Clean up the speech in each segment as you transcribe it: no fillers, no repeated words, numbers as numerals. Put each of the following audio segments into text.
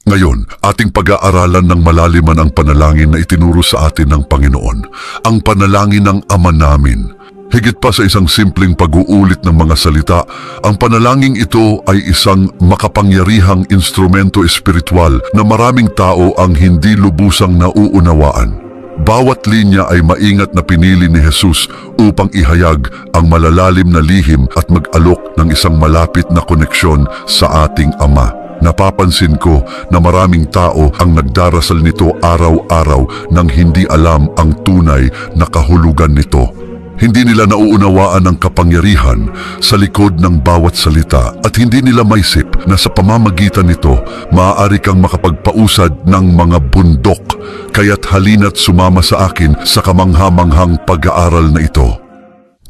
Ngayon, ating pag-aaralan ng malaliman ang panalangin na itinuro sa atin ng Panginoon, ang panalangin ng Ama namin. Higit pa sa isang simpleng pag-uulit ng mga salita, ang panalangin ito ay isang makapangyarihang instrumento espiritual na maraming tao ang hindi lubusang nauunawaan. Bawat linya ay maingat na pinili ni Jesus upang ihayag ang malalalim na lihim at mag-alok ng isang malapit na koneksyon sa ating Ama. Napapansin ko na maraming tao ang nagdarasal nito araw-araw nang hindi alam ang tunay na kahulugan nito. Hindi nila nauunawaan ang kapangyarihan sa likod ng bawat salita at hindi nila maisip na sa pamamagitan nito maaari kang makapagpausad ng mga bundok. Kaya't halina't sumama sa akin sa kamangha-manghang pag-aaral na ito.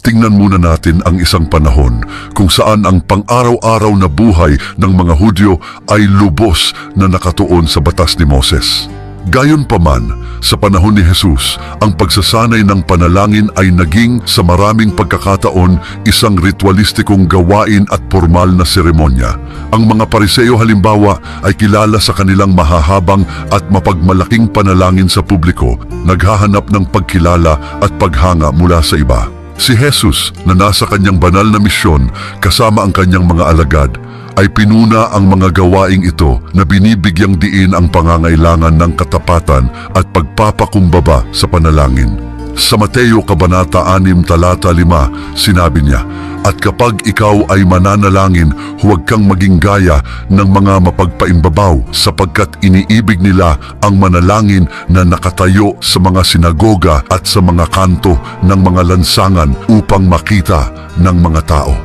Tingnan muna natin ang isang panahon kung saan ang pang-araw-araw na buhay ng mga Hudyo ay lubos na nakatuon sa batas ni Moses. Gayunpaman, sa panahon ni Jesus, ang pagsasanay ng panalangin ay naging sa maraming pagkakataon isang ritualistikong gawain at formal na seremonya. Ang mga Pariseo halimbawa ay kilala sa kanilang mahahabang at mapagmalaking panalangin sa publiko, naghahanap ng pagkilala at paghanga mula sa iba. Si Jesus na nasa kanyang banal na misyon kasama ang kanyang mga alagad ay pinuna ang mga gawaing ito na binibigyang diin ang pangangailangan ng katapatan at pagpapakumbaba sa panalangin. Sa Mateo Kabanata 6, Talata 5, sinabi niya, "At kapag ikaw ay mananalangin, huwag kang maging gaya ng mga mapagpaimbabaw sapagkat iniibig nila ang manalangin na nakatayo sa mga sinagoga at sa mga kanto ng mga lansangan upang makita ng mga tao."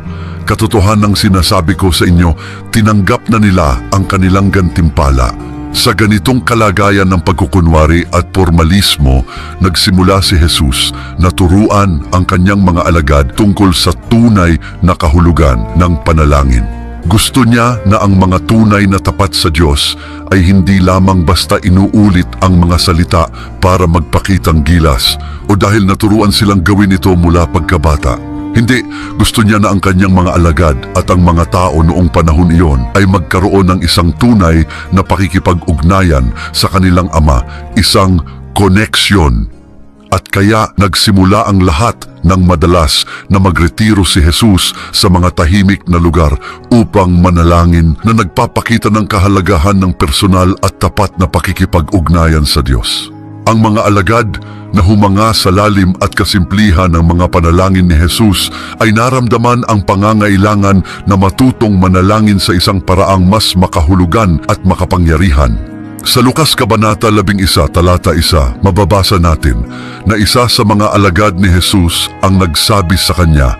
Katotohanang sinasabi ko sa inyo, tinanggap na nila ang kanilang gantimpala. Sa ganitong kalagayan ng pagkukunwari at formalismo, nagsimula si Jesus na turuan ang kanyang mga alagad tungkol sa tunay na kahulugan ng panalangin. Gusto niya na ang mga tunay na tapat sa Diyos ay hindi lamang basta inuulit ang mga salita para magpakitang gilas o dahil naturuan silang gawin ito mula pagkabata. Hindi, gusto niya na ang kanyang mga alagad at ang mga tao noong panahon iyon ay magkaroon ng isang tunay na pakikipag-ugnayan sa kanilang Ama, isang koneksyon. At kaya nagsimula ang lahat ng madalas na magretiro si Jesus sa mga tahimik na lugar upang manalangin na nagpapakita ng kahalagahan ng personal at tapat na pakikipag-ugnayan sa Diyos. Ang mga alagad na humanga sa lalim at kasimplihan ng mga panalangin ni Jesus ay naramdaman ang pangangailangan na matutong manalangin sa isang paraang mas makahulugan at makapangyarihan. Sa Lucas Kabanata 11, Talata 1, mababasa natin na isa sa mga alagad ni Jesus ang nagsabi sa kanya,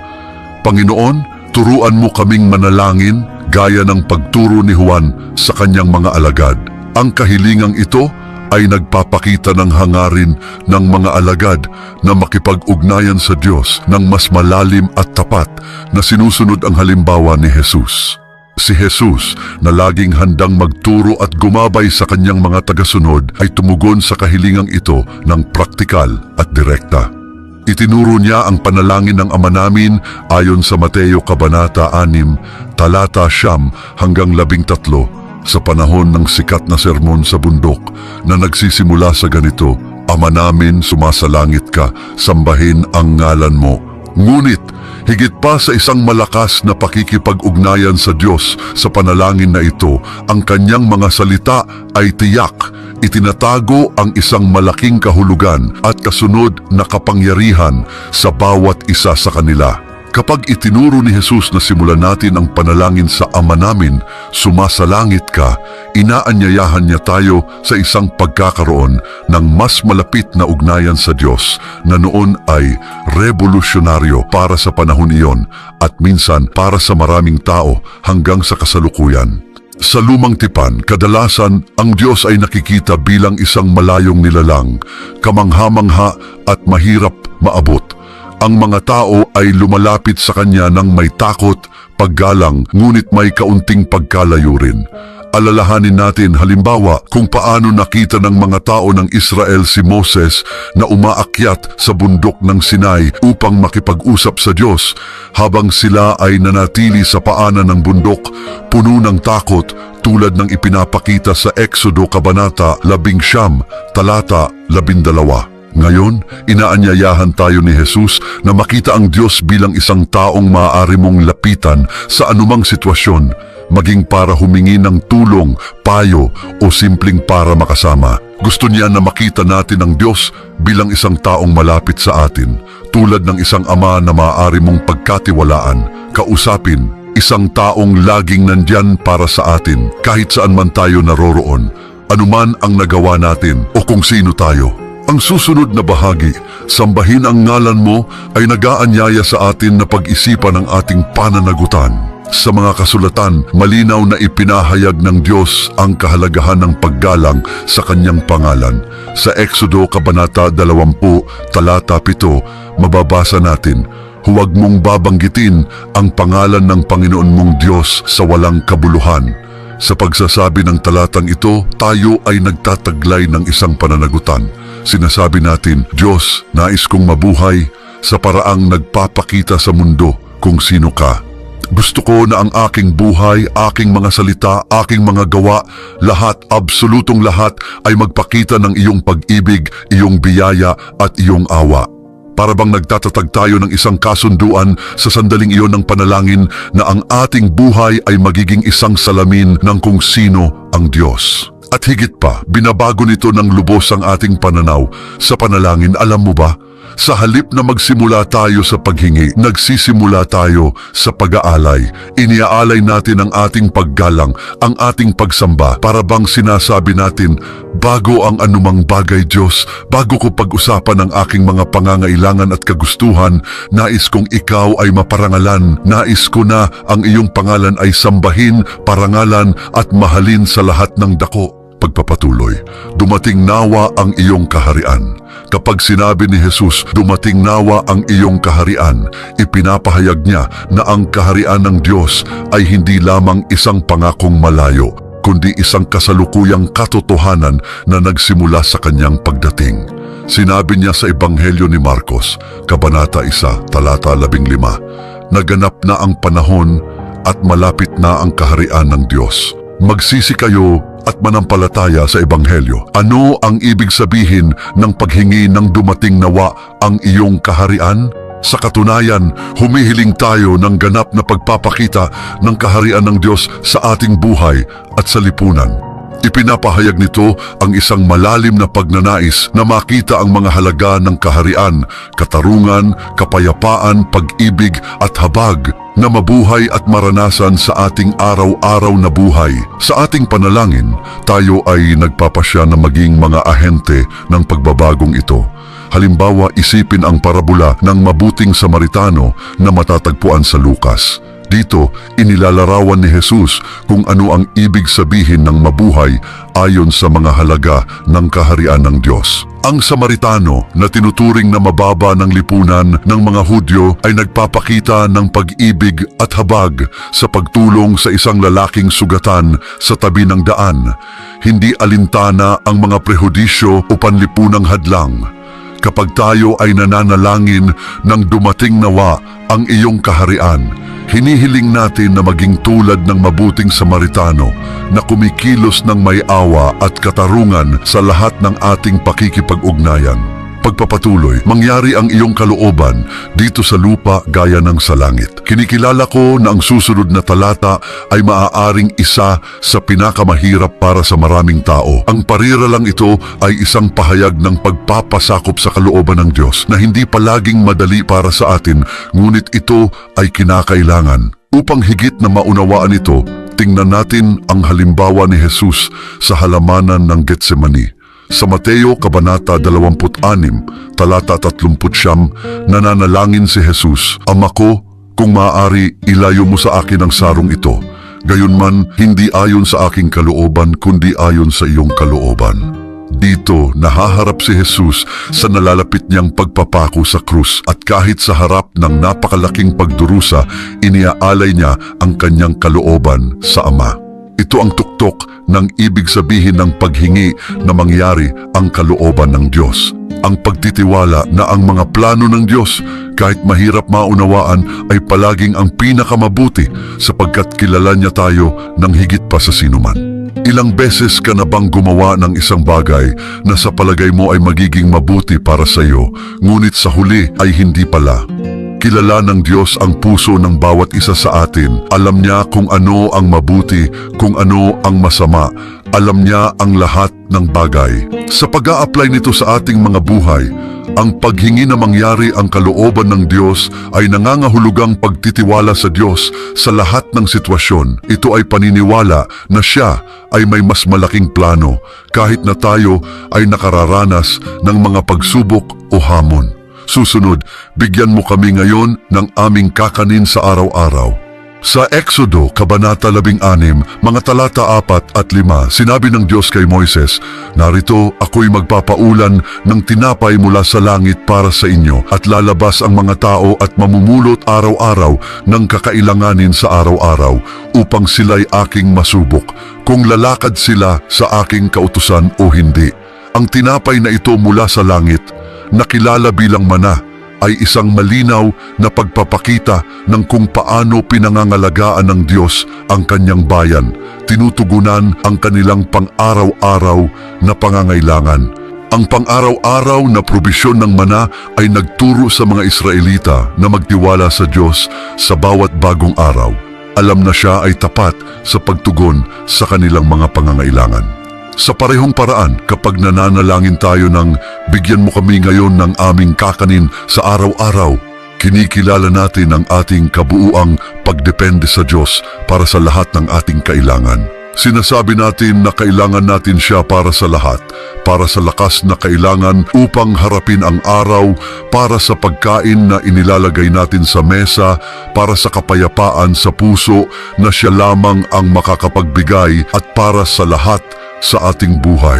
"Panginoon, turuan mo kaming manalangin gaya ng pagturo ni Juan sa kanyang mga alagad." Ang kahilingang ito ay nagpapakita ng hangarin ng mga alagad na makipag-ugnayan sa Diyos ng mas malalim at tapat na sinusunod ang halimbawa ni Jesus. Si Jesus na laging handang magturo at gumabay sa kanyang mga tagasunod ay tumugon sa kahilingang ito ng praktikal at direkta. Itinuro niya ang panalangin ng Ama namin ayon sa Mateo Kabanata 6, Talata 9 hanggang 13, sa panahon ng sikat na sermon sa bundok na nagsisimula sa ganito, "Ama namin, sumasalangit ka, sambahin ang ngalan mo." Ngunit, higit pa sa isang malakas na pakikipag-ugnayan sa Diyos sa panalangin na ito, ang kanyang mga salita ay tiyak, itinatago ang isang malaking kahulugan at kasunod na kapangyarihan sa bawat isa sa kanila. Kapag itinuro ni Jesus na simulan natin ang panalangin sa Ama namin, sumasalangit ka, inaanyayahan niya tayo sa isang pagkakaroon ng mas malapit na ugnayan sa Diyos na noon ay revolusyonaryo para sa panahon iyon at minsan para sa maraming tao hanggang sa kasalukuyan. Sa lumang tipan, kadalasan ang Diyos ay nakikita bilang isang malayong nilalang, kamangha-mangha at mahirap maabot. Ang mga tao ay lumalapit sa kanya ng may takot, paggalang, ngunit may kaunting pagkalayo rin. Alalahanin natin halimbawa kung paano nakita ng mga tao ng Israel si Moses na umaakyat sa bundok ng Sinai upang makipag-usap sa Diyos habang sila ay nanatili sa paanan ng bundok puno ng takot tulad ng ipinapakita sa Exodo Kabanata 19, talata 12. Ngayon, inaanyayahan tayo ni Jesus na makita ang Diyos bilang isang taong maaari mong lapitan sa anumang sitwasyon, maging para humingi ng tulong, payo o simpleng para makasama. Gusto niya na makita natin ang Diyos bilang isang taong malapit sa atin, tulad ng isang ama na maaari mong pagkatiwalaan, kausapin, isang taong laging nandyan para sa atin kahit saan man tayo naroroon, anuman ang nagawa natin o kung sino tayo. Ang susunod na bahagi, sambahin ang ngalan mo, ay nag-aanyaya sa atin na pag-isipan ang ating pananagutan. Sa mga kasulatan, malinaw na ipinahayag ng Diyos ang kahalagahan ng paggalang sa kanyang pangalan. Sa Exodo Kabanata 20, talata 7, mababasa natin, "Huwag mong babanggitin ang pangalan ng Panginoon mong Diyos sa walang kabuluhan." Sa pagsasabi ng talatang ito, tayo ay nagtataglay ng isang pananagutan. Sinasabi natin, Diyos, nais kong mabuhay sa paraang nagpapakita sa mundo kung sino ka. Gusto ko na ang aking buhay, aking mga salita, aking mga gawa, lahat, absolutong lahat ay magpakita ng iyong pag-ibig, iyong biyaya at iyong awa. Para bang nagtatatag tayo ng isang kasunduan sa sandaling iyon ng panalangin na ang ating buhay ay magiging isang salamin ng kung sino ang Diyos. At higit pa, binabago nito ng lubos ang ating pananaw sa panalangin. Alam mo ba, sa halip na magsimula tayo sa paghingi, nagsisimula tayo sa pag-aalay. Iniaalay natin ang ating paggalang, ang ating pagsamba, para bang sinasabi natin, bago ang anumang bagay Diyos, bago ko pag-usapan ang aking mga pangangailangan at kagustuhan, nais kong ikaw ay maparangalan, nais ko na ang iyong pangalan ay sambahin, parangalan at mahalin sa lahat ng dako. Pagpapatuloy, dumating nawa ang iyong kaharian. Kapag sinabi ni Jesus, dumating nawa ang iyong kaharian, ipinapahayag niya na ang kaharian ng Diyos ay hindi lamang isang pangakong malayo, kundi isang kasalukuyang katotohanan na nagsimula sa kanyang pagdating. Sinabi niya sa Ebanghelyo ni Marcos, Kabanata 1, talata 15, naganap na ang panahon at malapit na ang kaharian ng Diyos. Magsisi kayo at manampalataya sa Ebanghelyo. Ano ang ibig sabihin ng paghingi ng dumating nawa ang iyong kaharian? Sa katunayan, humihiling tayo ng ganap na pagpapakita ng kaharian ng Diyos sa ating buhay at sa lipunan. Ipinapahayag nito ang isang malalim na pagnanais na makita ang mga halaga ng kaharian, katarungan, kapayapaan, pag-ibig at habag na mabuhay at maranasan sa ating araw-araw na buhay. Sa ating panalangin, tayo ay nagpapasya na maging mga ahente ng pagbabagong ito. Halimbawa, isipin ang parabola ng mabuting Samaritano na matatagpuan sa Lucas. Dito, inilalarawan ni Jesus kung ano ang ibig sabihin ng mabuhay ayon sa mga halaga ng kaharian ng Diyos. Ang Samaritano na tinuturing na mababa ng lipunan ng mga Hudyo ay nagpapakita ng pag-ibig at habag sa pagtulong sa isang lalaking sugatan sa tabi ng daan. Hindi alintana ang mga prehudisyo o panlipunang hadlang. Kapag tayo ay nananalangin ng dumating nawa ang iyong kaharian, hinihiling natin na maging tulad ng mabuting Samaritano na kumikilos ng may awa at katarungan sa lahat ng ating pakikipag-ugnayan. Pagpapatuloy, mangyari ang iyong kalooban dito sa lupa gaya ng sa langit. Kinikilala ko na ang susunod na talata ay maaaring isa sa pinakamahirap para sa maraming tao. Ang pariralang ito ay isang pahayag ng pagpapasakop sa kalooban ng Diyos na hindi palaging madali para sa atin, ngunit ito ay kinakailangan. Upang higit na maunawaan ito, tingnan natin ang halimbawa ni Jesus sa halamanan ng Getsemani. Sa Mateo Kabanata 26, talata 39, nananalangin si Jesus, Ama ko, kung maaari, ilayo mo sa akin ang sarong ito. Gayunman, hindi ayon sa aking kalooban, kundi ayon sa iyong kalooban. Dito, nahaharap si Jesus sa nalalapit niyang pagpapako sa krus at kahit sa harap ng napakalaking pagdurusa, iniaalay niya ang kanyang kalooban sa Ama. Ito ang tuktok ng ibig sabihin ng paghingi na mangyari ang kalooban ng Diyos. Ang pagtitiwala na ang mga plano ng Diyos, kahit mahirap maunawaan, ay palaging ang pinakamabuti sapagkat kilala niya tayo ng higit pa sa sinuman. Ilang beses ka na bang gumawa ng isang bagay na sa palagay mo ay magiging mabuti para sa iyo, ngunit sa huli ay hindi pala? Kilala ng Diyos ang puso ng bawat isa sa atin. Alam niya kung ano ang mabuti, kung ano ang masama. Alam niya ang lahat ng bagay. Sa pag-a-apply nito sa ating mga buhay, ang paghingi na mangyari ang kalooban ng Diyos ay nangangahulugang pagtitiwala sa Diyos sa lahat ng sitwasyon. Ito ay paniniwala na Siya ay may mas malaking plano kahit na tayo ay nakararanas ng mga pagsubok o hamon. Susunod, bigyan mo kami ngayon ng aming kakanin sa araw-araw. Sa Exodo, Kabanata 16, mga talata 4 at 5, sinabi ng Diyos kay Moises, "Narito, ako'y magpapaulan ng tinapay mula sa langit para sa inyo at lalabas ang mga tao at mamumulot araw-araw ng kakailanganin sa araw-araw upang sila'y aking masubok, kung lalakad sila sa aking kautusan o hindi." Ang tinapay na ito mula sa langit, nakilala bilang mana, ay isang malinaw na pagpapakita ng kung paano pinangangalagaan ng Diyos ang kanyang bayan, tinutugunan ang kanilang pang-araw-araw na pangangailangan. Ang pang-araw-araw na probisyon ng mana ay nagturo sa mga Israelita na magtiwala sa Diyos sa bawat bagong araw. Alam na Siya ay tapat sa pagtugon sa kanilang mga pangangailangan. Sa parehong paraan, kapag nananalangin tayo ng "Bigyan mo kami ngayon ng aming kakanin sa araw-araw," kinikilala natin ang ating kabuuang pagdepende sa Diyos para sa lahat ng ating kailangan. Sinasabi natin na kailangan natin Siya para sa lahat, para sa lakas na kailangan upang harapin ang araw, para sa pagkain na inilalagay natin sa mesa, para sa kapayapaan sa puso na Siya lamang ang makakapagbigay, at para sa lahat sa ating buhay.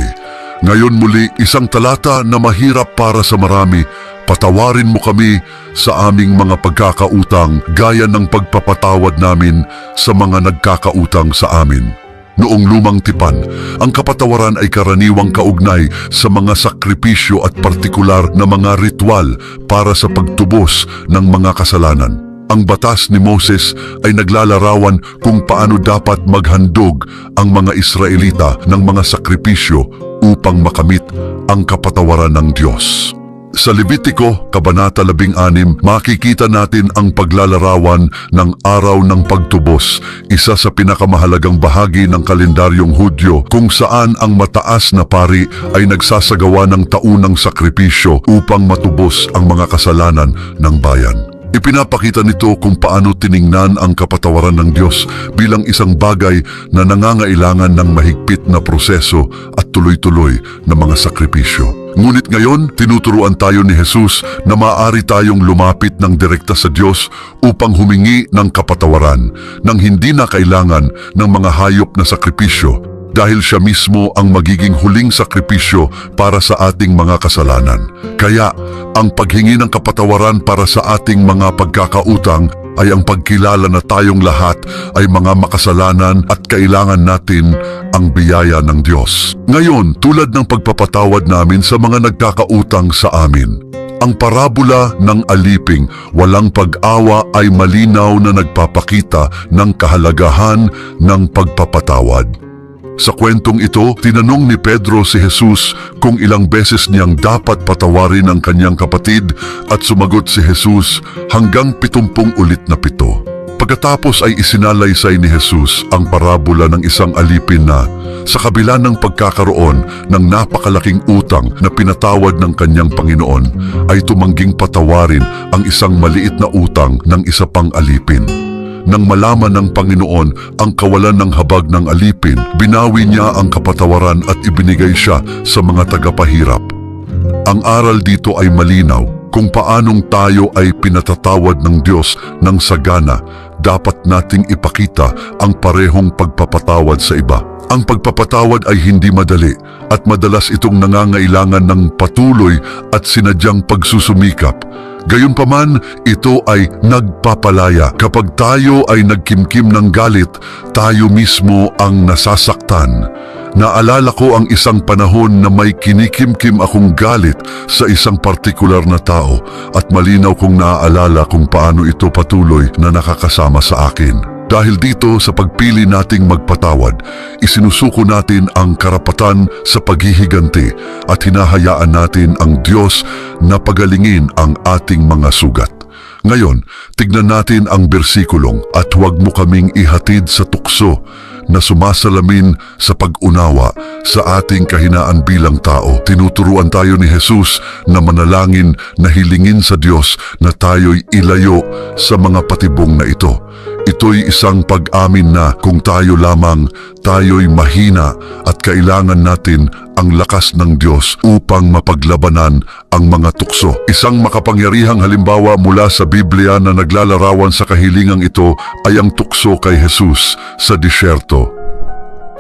Ngayon muli, isang talata na mahirap para sa marami. Patawarin mo kami sa aming mga pagkakautang gaya ng pagpapatawad namin sa mga nagkakautang sa amin. Noong lumang tipan, ang kapatawaran ay karaniwang kaugnay sa mga sakripisyo at partikular na mga ritual para sa pagtubos ng mga kasalanan. Ang batas ni Moses ay naglalarawan kung paano dapat maghandog ang mga Israelita ng mga sakripisyo upang makamit ang kapatawaran ng Diyos. Sa Levitiko, Kabanata 16, makikita natin ang paglalarawan ng Araw ng Pagtubos, isa sa pinakamahalagang bahagi ng kalendaryong Hudyo kung saan ang mataas na pari ay nagsasagawa ng taunang sakripisyo upang matubos ang mga kasalanan ng bayan. Ipinapakita nito kung paano tiningnan ang kapatawaran ng Diyos bilang isang bagay na nangangailangan ng mahigpit na proseso at tuloy-tuloy na mga sakripisyo. Ngunit ngayon, tinuturuan tayo ni Jesus na maaari tayong lumapit ng direkta sa Diyos upang humingi ng kapatawaran nang hindi na kailangan ng mga hayop na sakripisyo, dahil Siya mismo ang magiging huling sakripisyo para sa ating mga kasalanan. Kaya, ang paghingi ng kapatawaran para sa ating mga pagkakautang ay ang pagkilala na tayong lahat ay mga makasalanan at kailangan natin ang biyaya ng Diyos. Ngayon, tulad ng pagpapatawad namin sa mga nagkakautang sa amin, ang parabola ng aliping walang pag-awa ay malinaw na nagpapakita ng kahalagahan ng pagpapatawad. Sa kwentong ito, tinanong ni Pedro si Jesus kung ilang beses niyang dapat patawarin ang kanyang kapatid at sumagot si Jesus hanggang 70 ulit na 7. Pagkatapos ay isinalaysay ni Jesus ang parabola ng isang alipin na sa kabila ng pagkakaroon ng napakalaking utang na pinatawad ng kanyang Panginoon ay tumangging patawarin ang isang maliit na utang ng isa pang alipin. Nang malaman ng Panginoon ang kawalan ng habag ng alipin, binawi niya ang kapatawaran at ibinigay siya sa mga tagapahirap. Ang aral dito ay malinaw kung paanong tayo ay pinatatawad ng Diyos ng sagana. Dapat nating ipakita ang parehong pagpapatawad sa iba. Ang pagpapatawad ay hindi madali at madalas itong nangangailangan ng patuloy at sinadyang pagsusumikap. Gayunpaman, ito ay nagpapalaya. Kapag tayo ay nagkimkim ng galit, tayo mismo ang nasasaktan. Naalala ko ang isang panahon na may kinikimkim akong galit sa isang partikular na tao at malinaw kong naaalala kung paano ito patuloy na nakakasama sa akin. Dahil dito sa pagpili nating magpatawad, isinusuko natin ang karapatan sa paghihiganti at hinahayaan natin ang Diyos na pagalingin ang ating mga sugat. Ngayon, tignan natin ang bersikulong at huwag mo kaming ihatid sa tukso na sumasalamin sa pag-unawa sa ating kahinaan bilang tao. Tinuturuan tayo ni Jesus na manalangin na hilingin sa Diyos na tayo'y ilayo sa mga patibong na ito. Ito'y isang pag-amin na kung tayo lamang, tayo'y mahina at kailangan natin ang lakas ng Diyos upang mapaglabanan ang mga tukso. Isang makapangyarihang halimbawa mula sa Biblia na naglalarawan sa kahilingang ito ay ang tukso kay Jesus sa disyerto.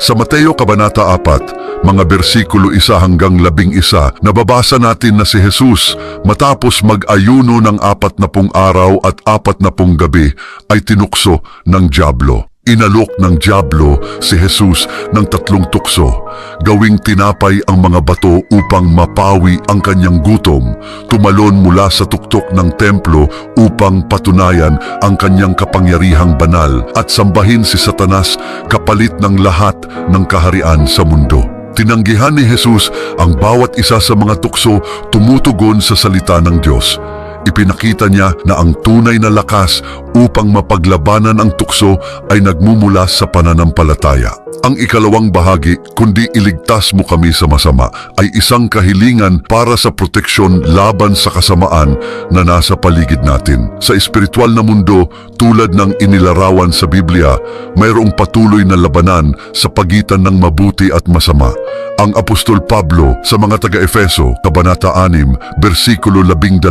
Sa Mateo Kabanata 4, mga bersikulo 1 hanggang 11, nababasa natin na si Jesus matapos mag-ayuno ng 40 araw at 40 gabi ay tinukso ng dyablo. Inalok ng dyablo si Jesus ng 3 tukso. Gawing tinapay ang mga bato upang mapawi ang kanyang gutom. Tumalon mula sa tuktok ng templo upang patunayan ang kanyang kapangyarihang banal at sambahin si Satanas kapalit ng lahat ng kaharian sa mundo. Tinanggihan ni Jesus ang bawat isa sa mga tukso tumutugon sa salita ng Diyos. Ipinakita niya na ang tunay na lakas upang mapaglabanan ang tukso ay nagmumula sa pananampalataya. Ang ikalawang bahagi, kundi iligtas mo kami sa masama, ay isang kahilingan para sa proteksyon laban sa kasamaan na nasa paligid natin. Sa espiritual na mundo, tulad ng inilarawan sa Biblia, mayroong patuloy na labanan sa pagitan ng mabuti at masama. Ang Apostol Pablo sa mga taga-Efeso, Kabanata 6, bersikulo 12,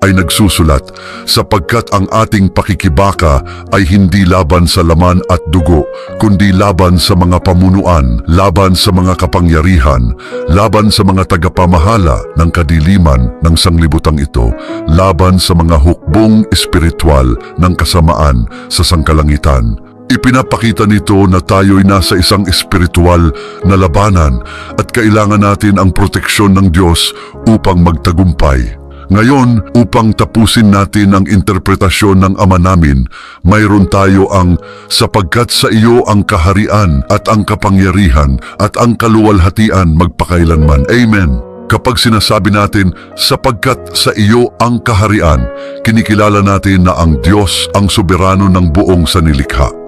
ay nagsusulat, sapagkat ang ating pakikibaka ay hindi laban sa laman at dugo, kundi laban sa mga pamunuan, laban sa mga kapangyarihan, laban sa mga tagapamahala ng kadiliman ng sanglibutang ito, laban sa mga hukbong espiritual ng kasamaan sa sangkalangitan. Ipinapakita nito na tayo'y nasa isang espiritual na labanan at kailangan natin ang proteksyon ng Diyos upang magtagumpay. Ngayon, upang tapusin natin ang interpretasyon ng Ama namin, mayroon tayo ang sapagkat sa iyo ang kaharian at ang kapangyarihan at ang kaluwalhatian magpakailanman. Amen. Kapag sinasabi natin, sapagkat sa iyo ang kaharian, kinikilala natin na ang Diyos ang soberano ng buong sanilikha.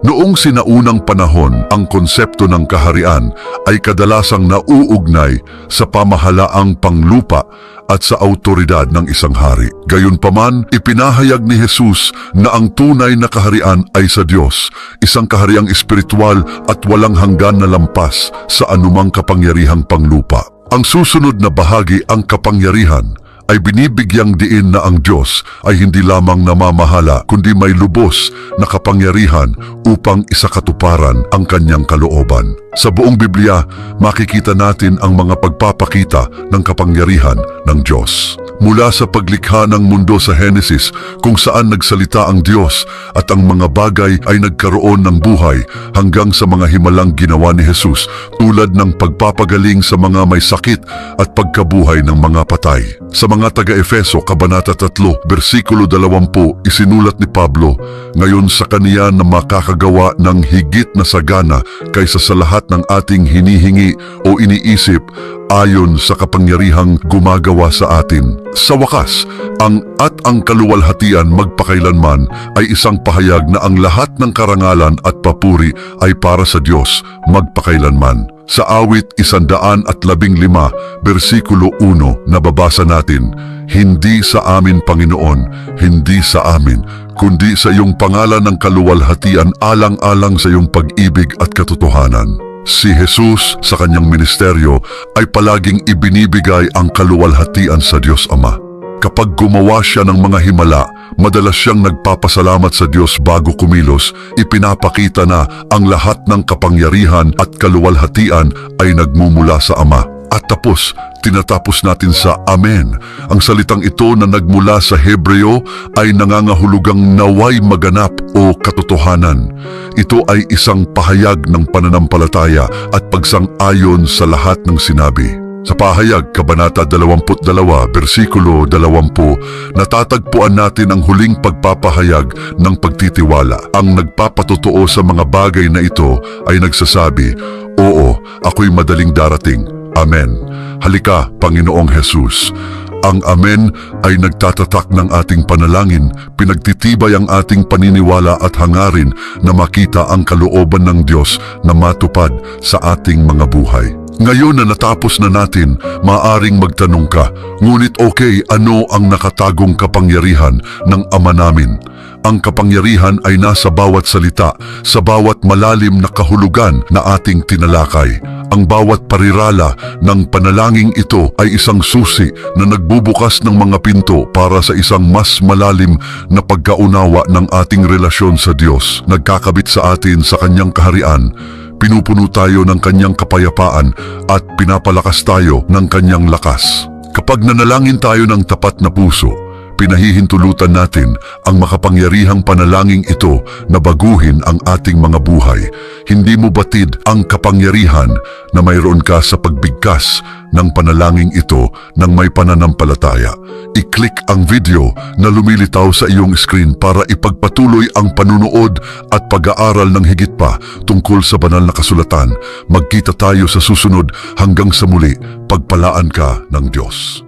Noong sinaunang panahon, ang konsepto ng kaharian ay kadalasang nauugnay sa pamahalaang panglupa at sa autoridad ng isang hari. Gayunpaman, ipinahayag ni Jesus na ang tunay na kaharian ay sa Diyos, isang kahariang espiritual at walang hanggan na lampas sa anumang kapangyarihang panglupa. Ang susunod na bahagi, ang kapangyarihan, ay binibigyang diin na ang Diyos ay hindi lamang namamahala kundi may lubos na kapangyarihan upang isakatuparan ang kanyang kalooban. Sa buong Biblia, makikita natin ang mga pagpapakita ng kapangyarihan ng Diyos. Mula sa paglikha ng mundo sa Henesis, kung saan nagsalita ang Diyos at ang mga bagay ay nagkaroon ng buhay, hanggang sa mga himalang ginawa ni Jesus tulad ng pagpapagaling sa mga may sakit at pagkabuhay ng mga patay. Sa mga taga-Efeso, Kabanata 3, bersikulo 20, isinulat ni Pablo, ngayon sa kaniya na makakagawa ng higit na sagana kaysa sa lahat ng ating hinihingi o iniisip ayon sa kapangyarihang gumagawa sa atin. Sa wakas, ang kaluwalhatian magpakailanman ay isang pahayag na ang lahat ng karangalan at papuri ay para sa Diyos magpakailanman. Sa awit 115, bersikulo 1, nababasa natin, hindi sa amin Panginoon, hindi sa amin, kundi sa iyong pangalan ng kaluwalhatian alang-alang sa iyong pag-ibig at katotohanan. Si Jesus sa kanyang ministeryo ay palaging ibinibigay ang kaluwalhatian sa Diyos Ama. Kapag gumawa siya ng mga himala, madalas siyang nagpapasalamat sa Diyos bago kumilos, ipinapakita na ang lahat ng kapangyarihan at kaluwalhatian ay nagmumula sa Ama. At tinatapos natin sa Amen. Ang salitang ito na nagmula sa Hebreo ay nangangahulugang naway maganap o katotohanan. Ito ay isang pahayag ng pananampalataya at pagsang-ayon sa lahat ng sinabi. Sa pahayag, Kabanata 22, versikulo 20, natatagpuan natin ang huling pagpapahayag ng pagtitiwala. Ang nagpapatotoo sa mga bagay na ito ay nagsasabi, "Oo, ako'y madaling darating. Amen." Halika, Panginoong Jesus. Ang Amen ay nagtatatak ng ating panalangin, pinagtitibay ang ating paniniwala at hangarin na makita ang kalooban ng Diyos na matupad sa ating mga buhay. Ngayon na natapos na natin, maaring magtanong ka, ngunit okay, ano ang nakatagong kapangyarihan ng Ama namin? Ang kapangyarihan ay nasa bawat salita, sa bawat malalim na kahulugan na ating tinalakay. Ang bawat parirala ng panalangin ito ay isang susi na nagbubukas ng mga pinto para sa isang mas malalim na pagkaunawa ng ating relasyon sa Diyos. Nagkakabit sa atin sa Kanyang kaharian, pinupuno tayo ng Kanyang kapayapaan at pinapalakas tayo ng Kanyang lakas. Kapag nanalangin tayo ng tapat na puso, pinahihintulutan natin ang makapangyarihang panalangin ito na baguhin ang ating mga buhay. Hindi mo batid ang kapangyarihan na mayroon ka sa pagbigkas ng panalangin ito ng may pananampalataya. I-click ang video na lumilitaw sa iyong screen para ipagpatuloy ang panunood at pag-aaral ng higit pa tungkol sa banal na kasulatan. Magkita tayo sa susunod. Hanggang sa muli, pagpalaan ka ng Diyos.